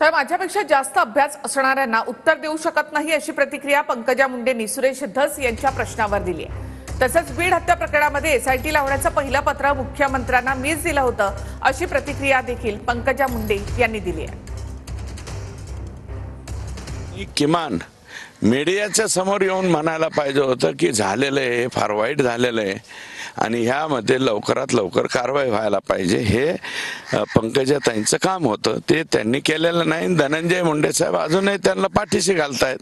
तर माझ्यापेक्षा जास्त अभ्यास असणाऱ्यांना उत्तर देऊ शकत नाही अशी प्रतिक्रिया पंकजा मुंडेंनी सुरेश धस यांच्या प्रश्नावर दिली आहे। तसंच बीड हत्या प्रकरणामध्ये एसआयटी लावण्याचं पहिलं पत्र मुख्यमंत्र्यांना मीच दिलं होतं अशी प्रतिक्रिया देखील पंकजा मुंडे यांनी दिली आहे। किमान मीडियाच्या समोर येऊन म्हणायला पाहिजे होतं की झालेलं आहे, फार वाईट झालेलं आहे आणि ह्यामध्ये लवकरात लवकर कारवाई व्हायला पाहिजे। हे पंकजाताईंचं काम होतं, ते त्यांनी केलेलं नाही। धनंजय मुंडे साहेब अजूनही त्यांना पाठीशी घालतायत।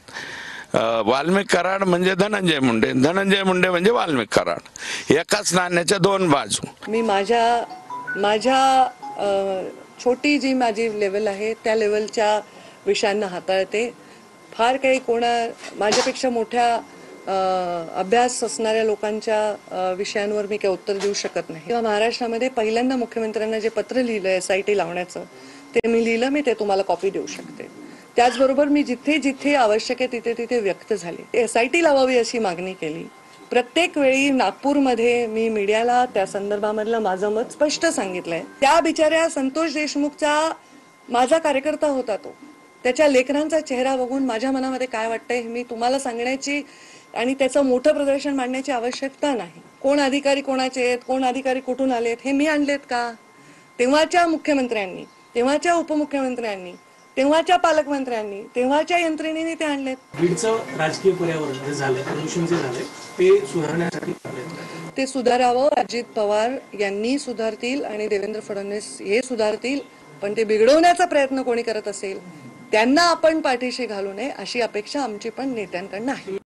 वाल्मिक कराड म्हणजे धनंजय मुंडे, धनंजय मुंडे म्हणजे वाल्मिक कराड, एकाच नाण्याच्या दोन बाजू। मी माझ्या छोटी जी माझी लेवल आहे त्या लेवलच्या विषयांना हाताळते। फार काही माझ्यापेक्षा मोठ्या अभ्यास असणाऱ्या लोकांच्या विषयांवर मी काही उत्तर देऊ शकत नाही। किंवा महाराष्ट्रामध्ये पहिल्यांदा मुख्यमंत्र्यांना जे पत्र लिहिलं एसआयटी लावण्याचं ते मी लिहिलं, मी ते तुम्हाला कॉपी देऊ शकते। त्याचबरोबर मी जिथे जिथे आवश्यक आहे तिथे तिथे व्यक्त झाले, एसआयटी लावावी अशी मागणी केली। प्रत्येक वेळी नागपूरमध्ये मी मीडियाला त्या संदर्भामधलं माझं मत स्पष्ट सांगितलंय। त्या बिचाऱ्या संतोष देशमुखचा माझा कार्यकर्ता होता, तो त्याच्या लेखनांचा चेहरा बघून माझ्या मनामध्ये काय वाटतंय मी तुम्हाला सांगण्याची आणि त्याचं मोठं प्रदर्शन मांडण्याची आवश्यकता नाही। कोण अधिकारी कोणाचे आहेत, कोण अधिकारी कुठून आलेत हे मी आणलेत का? तेव्हाच्या मुख्यमंत्र्यांनी, तेव्हाच्या उपमुख्यमंत्र्यांनी, तेव्हाच्या पालकमंत्र्यांनी, तेव्हाच्या यंत्रणेने ते आणलेत। बीडचं राजकीय पर्यावरण जे झालंय, प्रदूषण जे झालंय ते सुधारण्यासाठी ते सुधारावं। अजित पवार यांनी सुधारतील आणि देवेंद्र फडणवीस हे सुधारतील, पण ते बिघडवण्याचा प्रयत्न कोणी करत असेल त्यांना आपण पाठीशी घालू नये अशी अपेक्षा आमची पण नेत्यांकडून आहे।